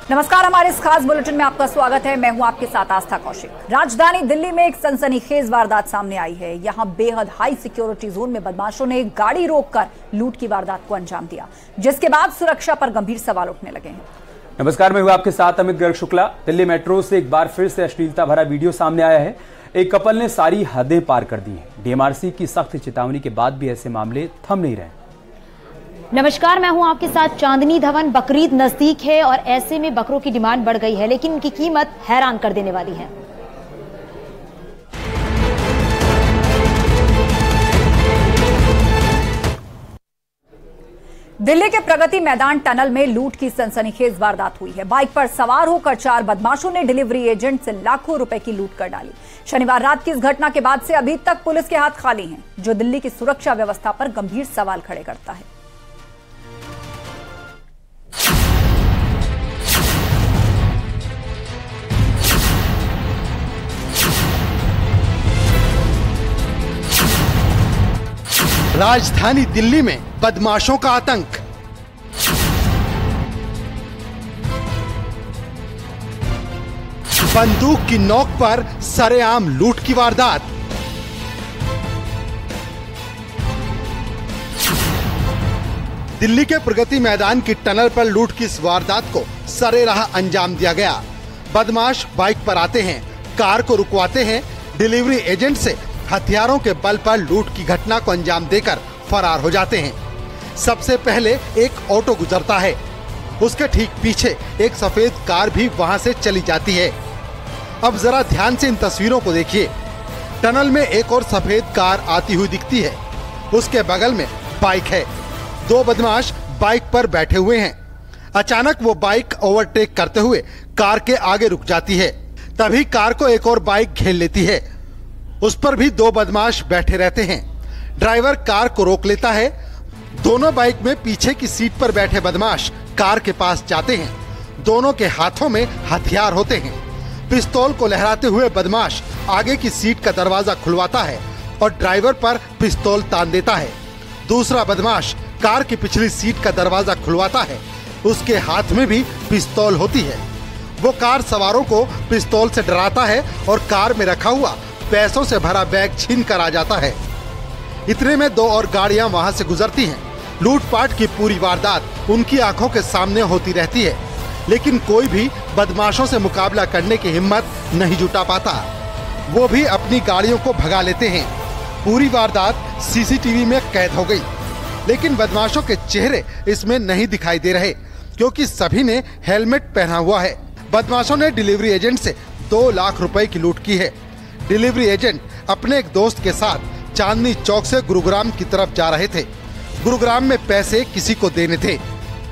नमस्कार, हमारे इस खास बुलेटिन में आपका स्वागत है। मैं हूं आपके साथ आस्था कौशिक। राजधानी दिल्ली में एक सनसनीखेज वारदात सामने आई है। यहां बेहद हाई सिक्योरिटी जोन में बदमाशों ने गाड़ी रोककर लूट की वारदात को अंजाम दिया, जिसके बाद सुरक्षा पर गंभीर सवाल उठने लगे हैं। नमस्कार, मैं हूं आपके साथ अमित गर्ग शुक्ला। दिल्ली मेट्रो से एक बार फिर से अश्लीलता भरा वीडियो सामने आया है। एक कपल ने सारी हदें पार कर दी हैं। डीएमआरसी की सख्त चेतावनी के बाद भी ऐसे मामले थम नहीं रहे। नमस्कार, मैं हूं आपके साथ चांदनी धवन। बकरीद नजदीक है और ऐसे में बकरों की डिमांड बढ़ गई है, लेकिन उनकी कीमत हैरान कर देने वाली है। दिल्ली के प्रगति मैदान टनल में लूट की सनसनीखेज वारदात हुई है। बाइक पर सवार होकर 4 बदमाशों ने डिलीवरी एजेंट से लाखों रुपए की लूट कर डाली। शनिवार रात की इस घटना के बाद से अभी तक पुलिस के हाथ खाली हैं, जो दिल्ली की सुरक्षा व्यवस्था पर गंभीर सवाल खड़े करता है। राजधानी दिल्ली में बदमाशों का आतंक। बंदूक की नोक पर सरेआम लूट की वारदात। दिल्ली के प्रगति मैदान की टनल पर लूट की इस वारदात को सरेराह अंजाम दिया गया। बदमाश बाइक पर आते हैं, कार को रुकवाते हैं, डिलीवरी एजेंट से हथियारों के बल पर लूट की घटना को अंजाम देकर फरार हो जाते हैं। सबसे पहले एक ऑटो गुजरता है, उसके ठीक पीछे एक सफेद कार भी वहां से चली जाती है। अब जरा ध्यान से इन तस्वीरों को देखिए। टनल में एक और सफेद कार आती हुई दिखती है, उसके बगल में बाइक है। 2 बदमाश बाइक पर बैठे हुए हैं। अचानक वो बाइक ओवरटेक करते हुए कार के आगे रुक जाती है। तभी कार को एक और बाइक घेर लेती है, उस पर भी 2 बदमाश बैठे रहते हैं। ड्राइवर कार को रोक लेता है। दोनों बाइक में पीछे की सीट पर बैठे बदमाश कार के पास जाते हैं। दोनों के हाथों में हथियार होते हैं। पिस्तौल को लहराते हुए बदमाश आगे की सीट का दरवाजा खुलवाता है और ड्राइवर पर पिस्तौल तान देता है। दूसरा बदमाश कार की पिछली सीट का दरवाजा खुलवाता है, उसके हाथ में भी पिस्तौल होती है। वो कार सवारों को पिस्तौल से डराता है और कार में रखा हुआ पैसों से भरा बैग छीन कर आ जाता है। इतने में 2 और गाड़ियां वहां से गुजरती हैं। लूटपाट की पूरी वारदात उनकी आंखों के सामने होती रहती है, लेकिन कोई भी बदमाशों से मुकाबला करने की हिम्मत नहीं जुटा पाता। वो भी अपनी गाड़ियों को भगा लेते हैं। पूरी वारदात सीसीटीवी में कैद हो गई, लेकिन बदमाशों के चेहरे इसमें नहीं दिखाई दे रहे, क्योंकि सभी ने हेलमेट पहना हुआ है। बदमाशों ने डिलीवरी एजेंट से 2 लाख रुपए की लूट की है। डिलीवरी एजेंट अपने एक दोस्त के साथ चांदनी चौक से गुरुग्राम की तरफ जा रहे थे। गुरुग्राम में पैसे किसी को देने थे,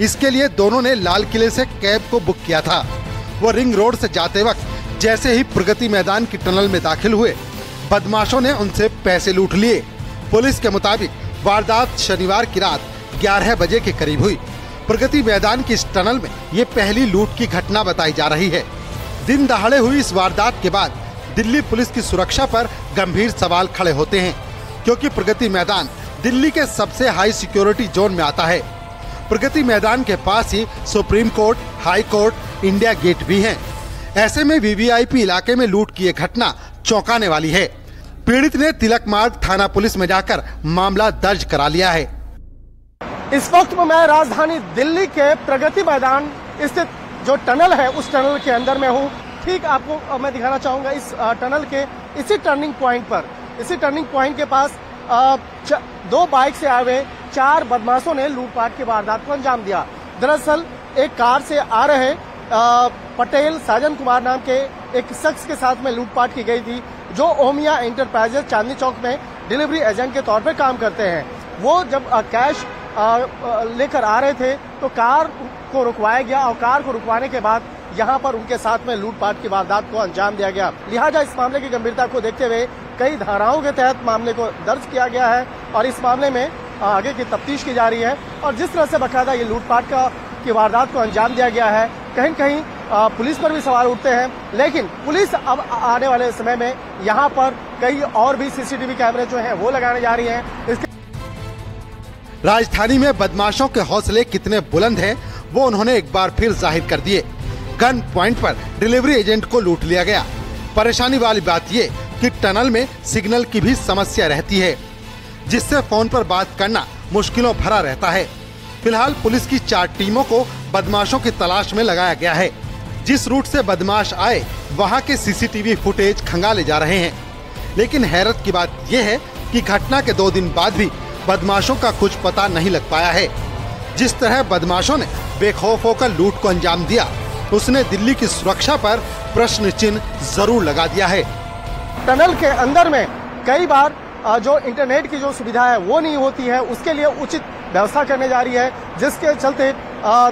इसके लिए दोनों ने लाल किले से कैब को बुक किया था। वो रिंग रोड से जाते वक्त जैसे ही प्रगति मैदान की टनल में दाखिल हुए, बदमाशों ने उनसे पैसे लूट लिए। पुलिस के मुताबिक वारदात शनिवार की रात 11 बजे के करीब हुई। प्रगति मैदान की इस टनल में ये पहली लूट की घटना बताई जा रही है। दिन दहाड़े हुई इस वारदात के बाद दिल्ली पुलिस की सुरक्षा पर गंभीर सवाल खड़े होते हैं, क्योंकि प्रगति मैदान दिल्ली के सबसे हाई सिक्योरिटी जोन में आता है। प्रगति मैदान के पास ही supreme court, high court, India gate भी हैं। ऐसे में वीवीआईपी इलाके में लूट की ये घटना चौंकाने वाली है। पीड़ित ने तिलक मार्ग थाना पुलिस में जाकर मामला दर्ज करा लिया है। इस वक्त मैं राजधानी दिल्ली के प्रगति मैदान स्थित जो टनल है, उस टनल के अंदर में हूँ। ठीक आपको मैं दिखाना चाहूंगा इस टनल के इसी टर्निंग पॉइंट पर, इसी टर्निंग पॉइंट के पास 2 बाइक से आए हुए 4 बदमाशों ने लूटपाट की वारदात को अंजाम दिया। दरअसल एक कार से आ रहे पटेल साजन कुमार नाम के एक शख्स के साथ में लूटपाट की गई थी, जो ओमिया एंटरप्राइजेज चांदनी चौक में डिलीवरी एजेंट के तौर पर काम करते हैं। वो जब कैश लेकर आ रहे थे तो कार को रुकवाया गया और कार को रुकवाने के बाद यहाँ पर उनके साथ में लूटपाट की वारदात को अंजाम दिया गया। लिहाजा इस मामले की गंभीरता को देखते हुए कई धाराओं के तहत मामले को दर्ज किया गया है और इस मामले में आगे की तफ्तीश की जा रही है। और जिस तरह से बकायदा ये लूटपाट की वारदात को अंजाम दिया गया है, कहीं कहीं पुलिस पर भी सवाल उठते हैं। लेकिन पुलिस अब आने वाले समय में यहाँ पर कई और भी सीसीटीवी कैमरे जो हैं वो लगाने जा रही हैं। राजधानी में बदमाशों के हौसले कितने बुलंद हैं, वो उन्होंने एक बार फिर जाहिर कर दिए। गन पॉइंट पर डिलीवरी एजेंट को लूट लिया गया। परेशानी वाली बात ये कि टनल में सिग्नल की भी समस्या रहती है, जिससे फोन पर बात करना मुश्किलों भरा रहता है। फिलहाल पुलिस की 4 टीमों को बदमाशों की तलाश में लगाया गया है। जिस रूट से बदमाश आए वहां के सीसीटीवी फुटेज खंगाले जा रहे हैं। लेकिन हैरत की बात यह है कि घटना के 2 दिन बाद भी बदमाशों का कुछ पता नहीं लग पाया है। जिस तरह बदमाशों ने बेखौफ होकर लूट को अंजाम दिया, उसने दिल्ली की सुरक्षा पर प्रश्न चिन्ह जरूर लगा दिया है। टनल के अंदर में कई बार जो इंटरनेट की जो सुविधा है वो नहीं होती है, उसके लिए उचित व्यवस्था करने जा रही है, जिसके चलते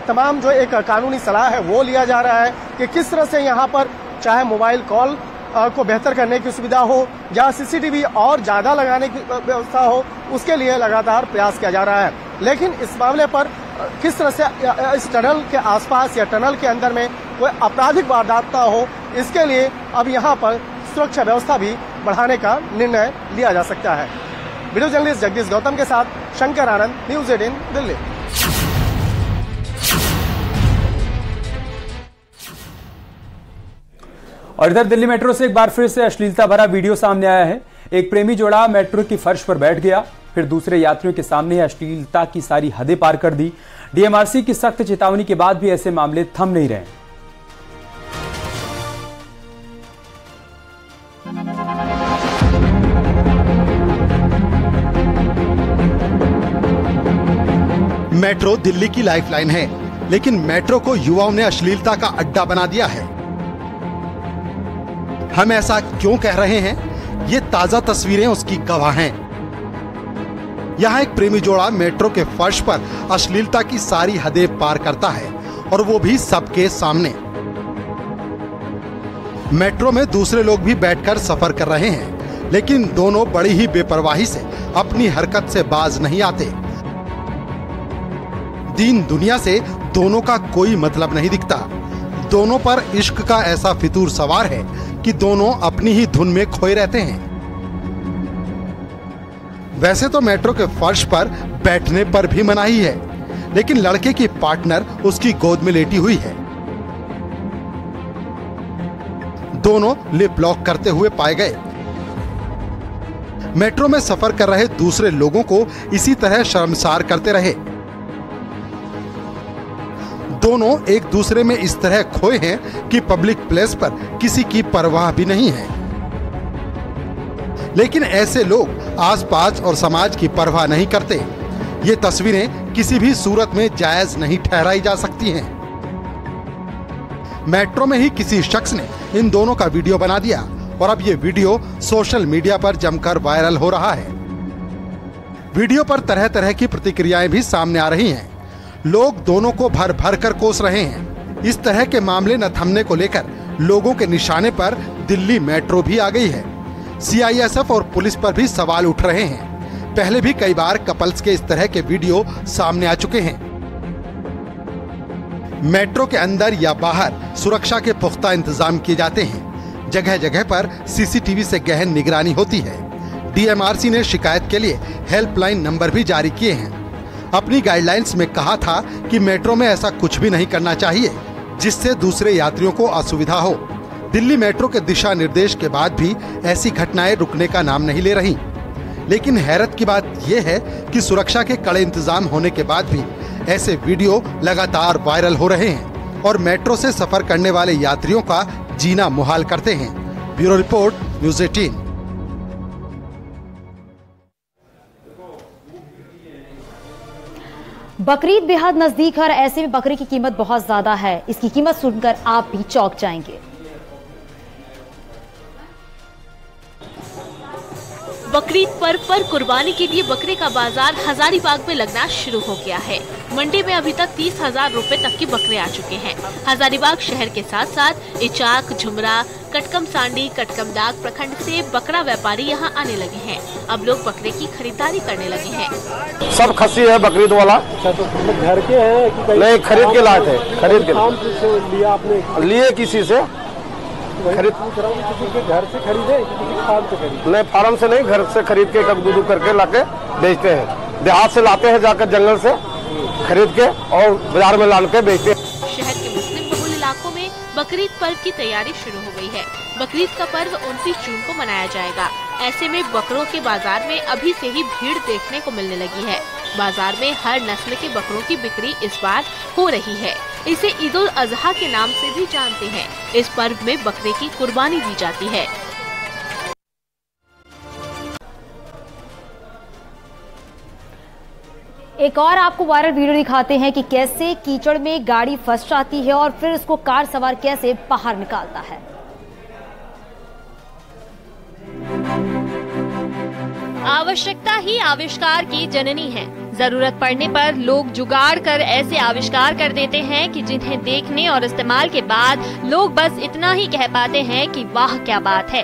तमाम जो एक कानूनी सलाह है वो लिया जा रहा है कि किस तरह से यहाँ पर चाहे मोबाइल कॉल को बेहतर करने की सुविधा हो या सीसीटीवी और ज्यादा लगाने की व्यवस्था हो, उसके लिए लगातार प्रयास किया जा रहा है। लेकिन इस मामले पर किस तरह से इस टनल के आसपास या टनल के अंदर में कोई आपराधिक वारदात न हो, इसके लिए अब यहाँ पर सुरक्षा व्यवस्था भी बढ़ाने का निर्णय लिया जा सकता है। वीडियो जर्नलिस्ट जगदीश गौतम के साथ शंकर आनंद, न्यूज़ 18 दिल्ली। और इधर दिल्ली मेट्रो से एक बार फिर से अश्लीलता भरा वीडियो सामने आया है। एक प्रेमी जोड़ा मेट्रो की फर्श पर बैठ गया, फिर दूसरे यात्रियों के सामने अश्लीलता की सारी हदें पार कर दी। डीएमआरसी की सख्त चेतावनी के बाद भी ऐसे मामले थम नहीं रहे। मेट्रो दिल्ली की लाइफलाइन है, लेकिन मेट्रो को युवाओं ने अश्लीलता का अड्डा बना दिया है। हम ऐसा क्यों कह रहे हैं? ये ताजा तस्वीरें उसकी गवाह हैं। यहाँ एक प्रेमी जोड़ा मेट्रो के फर्श पर अश्लीलता की सारी हदें पार करता है, और वो भी सबके सामने। मेट्रो में दूसरे लोग भी बैठकर सफर कर रहे हैं, लेकिन दोनों बड़ी ही बेपरवाही से अपनी हरकत से बाज नहीं आते। दीन दुनिया से दोनों का कोई मतलब नहीं दिखता। दोनों पर इश्क का ऐसा फितूर सवार है कि दोनों अपनी ही धुन में खोए रहते हैं। वैसे तो मेट्रो के फर्श पर बैठने पर भी मनाही है, लेकिन लड़के की पार्टनर उसकी गोद में लेटी हुई है। दोनों लिप लॉक करते हुए पाए गए। मेट्रो में सफर कर रहे दूसरे लोगों को इसी तरह शर्मसार करते रहे। दोनों एक दूसरे में इस तरह खोए हैं कि पब्लिक प्लेस पर किसी की परवाह भी नहीं है। लेकिन ऐसे लोग आसपास और समाज की परवाह नहीं करते। ये तस्वीरें किसी भी सूरत में जायज नहीं ठहराई जा सकती हैं। मेट्रो में ही किसी शख्स ने इन दोनों का वीडियो बना दिया, और अब ये वीडियो सोशल मीडिया पर जमकर वायरल हो रहा है। वीडियो पर तरह तरह की प्रतिक्रियाएं भी सामने आ रही हैं। लोग दोनों को भर भर कर कोस रहे हैं। इस तरह के मामले न थमने को लेकर लोगों के निशाने पर दिल्ली मेट्रो भी आ गई है। सीआईएसएफ और पुलिस पर भी सवाल उठ रहे हैं। पहले भी कई बार कपल्स के इस तरह के वीडियो सामने आ चुके हैं। मेट्रो के अंदर या बाहर सुरक्षा के पुख्ता इंतजाम किए जाते हैं। जगह जगह पर सीसीटीवी से गहन निगरानी होती है। डीएमआरसी ने शिकायत के लिए हेल्पलाइन नंबर भी जारी किए हैं। अपनी गाइडलाइंस में कहा था कि मेट्रो में ऐसा कुछ भी नहीं करना चाहिए जिससे दूसरे यात्रियों को असुविधा हो। दिल्ली मेट्रो के दिशा निर्देश के बाद भी ऐसी घटनाएं रुकने का नाम नहीं ले रही। लेकिन हैरत की बात यह है कि सुरक्षा के कड़े इंतजाम होने के बाद भी ऐसे वीडियो लगातार वायरल हो रहे हैं और मेट्रो से सफर करने वाले यात्रियों का जीना मुहाल करते हैं। Bureau report, news 18। बकरीद बेहद नजदीक है और ऐसे में बकरी की कीमत बहुत ज्यादा है। इसकी कीमत सुनकर आप भी चौंक जाएंगे। बकरीद पर्व पर कुर्बानी के लिए बकरे का बाजार हजारीबाग में लगना शुरू हो गया है। मंडी में अभी तक 30,000 रुपए तक की बकरे आ चुके हैं। हजारीबाग शहर के साथ साथ इचाक, झुमरा, कटकम सांडी, कटकम दाग प्रखंड से बकरा व्यापारी यहां आने लगे हैं। अब लोग बकरे की खरीदारी करने लगे हैं। सब खस्सी है बकरीद वाला। तो घर के हैं? नहीं, खरीद के लाए थे। खरीद के लिया आपने? लिए किसी से खरीद, किसी के घर से खरीदे, किसी फार्म से खरीदे? नहीं, फार्म से नहीं, घर से खरीद के कब दूध करके लाके बेचते हैं। देहात से लाते हैं जाकर जंगल से खरीद के और बाजार में लान के बेचते हैं। शहर के मुस्लिम बहुल इलाकों में बकरीद पर्व की तैयारी शुरू हो गई है। बकरीद का पर्व 29 जून को मनाया जाएगा। ऐसे में बकरों के बाजार में अभी से ही भीड़ देखने को मिलने लगी है। बाजार में हर नस्ल के बकरों की बिक्री इस बार हो रही है। इसे ईद उल अजहा के नाम से भी जानते हैं। इस पर्व में बकरे की कुर्बानी दी जाती है। एक और आपको वायरल वीडियो दिखाते हैं कि कैसे कीचड़ में गाड़ी फंस जाती है और फिर उसको कार सवार कैसे बाहर निकालता है। आवश्यकता ही आविष्कार की जननी है। जरूरत पड़ने पर लोग जुगाड़ कर ऐसे आविष्कार कर देते हैं कि जिन्हें देखने और इस्तेमाल के बाद लोग बस इतना ही कह पाते हैं कि वाह क्या बात है।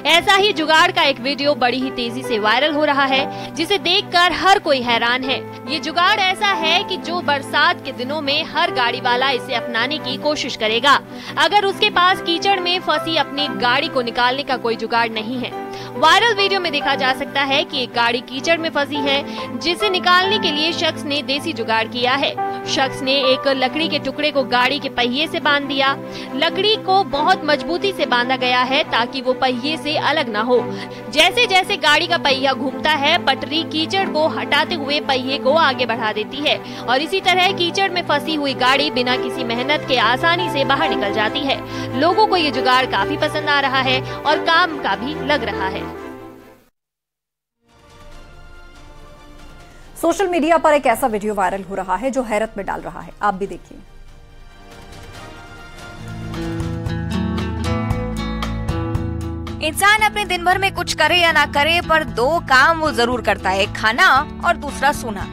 ऐसा ही जुगाड़ का एक वीडियो बड़ी ही तेजी से वायरल हो रहा है, जिसे देखकर हर कोई हैरान है। ये जुगाड़ ऐसा है कि जो बरसात के दिनों में हर गाड़ी वाला इसे अपनाने की कोशिश करेगा, अगर उसके पास कीचड़ में फंसी अपनी गाड़ी को निकालने का कोई जुगाड़ नहीं है। वायरल वीडियो में देखा जा सकता है कि एक गाड़ी कीचड़ में फंसी है, जिसे निकालने के लिए शख्स ने देसी जुगाड़ किया है। शख्स ने एक लकड़ी के टुकड़े को गाड़ी के पहिए से बांध दिया। लकड़ी को बहुत मजबूती से बांधा गया है ताकि वो पहिए से अलग ना हो। जैसे जैसे गाड़ी का पहिया घूमता है, पटरी कीचड़ को हटाते हुए पहिए को आगे बढ़ा देती है और इसी तरह कीचड़ में फंसी हुई गाड़ी बिना किसी मेहनत के आसानी से बाहर निकल जाती है। लोगों को ये जुगाड़ काफी पसंद आ रहा है और काम का भी लग रहा है। सोशल मीडिया पर एक ऐसा वीडियो वायरल हो रहा है जो हैरत में डाल रहा है। आप भी देखिए। इंसान अपने दिन भर में कुछ करे या ना करे, पर दो काम वो जरूर करता है, खाना और दूसरा सोना।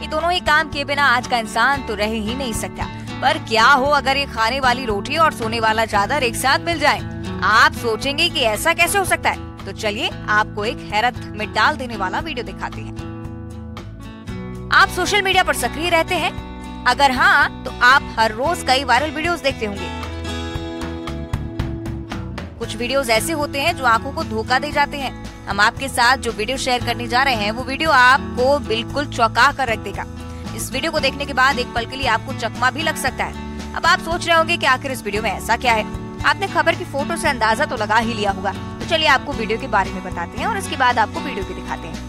ये दोनों ही काम किए बिना आज का इंसान तो रह ही नहीं सकता। पर क्या हो अगर ये खाने वाली रोटी और सोने वाला चादर एक साथ मिल जाए? आप सोचेंगे कि ऐसा कैसे हो सकता है, तो चलिए आपको एक हैरत में डाल देने वाला वीडियो दिखाते हैं। आप सोशल मीडिया पर सक्रिय रहते हैं? अगर हाँ, तो आप हर रोज कई वायरल वीडियोस देखते होंगे। कुछ वीडियोस ऐसे होते हैं जो आंखों को धोखा दे जाते हैं। हम आपके साथ जो वीडियो शेयर करने जा रहे हैं, वो वीडियो आपको बिल्कुल चौंका कर रख देगा। इस वीडियो को देखने के बाद एक पल के लिए आपको चकमा भी लग सकता है। अब आप सोच रहे होंगे कि आखिर इस वीडियो में ऐसा क्या है। आपने खबर की फोटो से अंदाजा तो लगा ही लिया होगा। तो चलिए आपको वीडियो के बारे में बताते हैं और इसके बाद आपको वीडियो भी दिखाते हैं।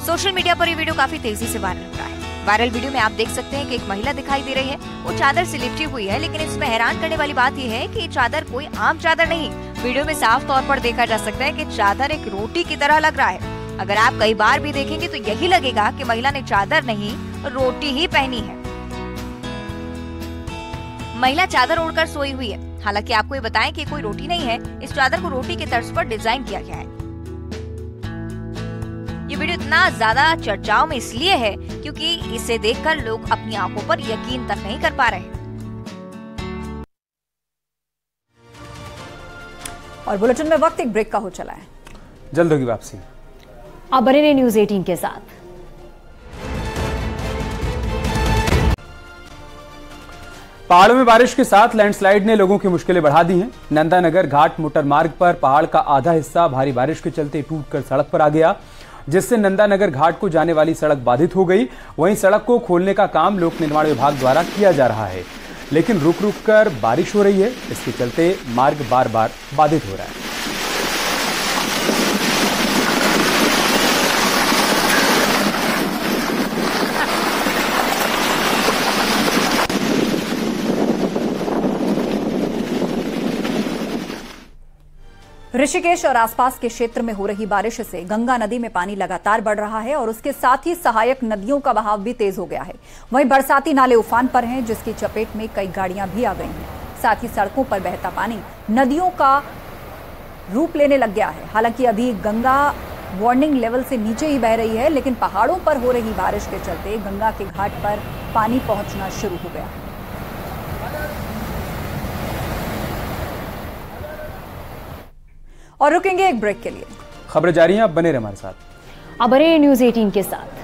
सोशल मीडिया पर ये वीडियो काफी तेजी से वायरल हो रहा है। वायरल वीडियो में आप देख सकते हैं कि एक महिला दिखाई दे रही है। वो चादर से लिपटी हुई है, लेकिन इसमें हैरान करने वाली बात यह है कि ये चादर कोई आम चादर नहीं। वीडियो में साफ तौर पर देखा जा सकता है कि चादर एक रोटी की तरह लग रहा है। अगर आप कई बार भी देखेंगे तो यही लगेगा कि महिला ने चादर नहीं, रोटी ही पहनी है। महिला चादर ओढ़कर सोई हुई है। हालांकि आपको ये बताएं कि कोई रोटी नहीं है। इस चादर को रोटी के तर्ज पर डिजाइन किया गया है। ये वीडियो इतना ज्यादा चर्चाओं में इसलिए है क्योंकि इसे देखकर लोग अपनी आंखों पर यकीन तक नहीं कर पा रहे। और बुलेटिन में वक्त एक ब्रेक का हो चला है। जल्द होगी वापसी। अब बने रहिए न्यूज़ 18 के साथ। पहाड़ों में बारिश के साथ लैंडस्लाइड ने लोगों की मुश्किलें बढ़ा दी हैं। नंदानगर घाट मोटर मार्ग पर पहाड़ का आधा हिस्सा भारी बारिश के चलते टूटकर सड़क पर आ गया, जिससे नंदानगर घाट को जाने वाली सड़क बाधित हो गई। वहीं सड़क को खोलने का काम लोक निर्माण विभाग द्वारा किया जा रहा है, लेकिन रुक रुक कर बारिश हो रही है। इसके चलते मार्ग बार बार बाधित हो रहा है। ऋषिकेश और आसपास के क्षेत्र में हो रही बारिश से गंगा नदी में पानी लगातार बढ़ रहा है और उसके साथ ही सहायक नदियों का बहाव भी तेज हो गया है। वहीं बरसाती नाले उफान पर हैं, जिसकी चपेट में कई गाड़ियां भी आ गई हैं। साथ ही सड़कों पर बहता पानी नदियों का रूप लेने लग गया है। हालांकि अभी गंगा वार्निंग लेवल से नीचे ही बह रही है, लेकिन पहाड़ों पर हो रही बारिश के चलते गंगा के घाट पर पानी पहुंचना शुरू हो गया है। और रुकेंगे एक ब्रेक के लिए। खबरें जारी हैं, अब बने रहे हमारे साथ। अब बने न्यूज़ 18 के साथ।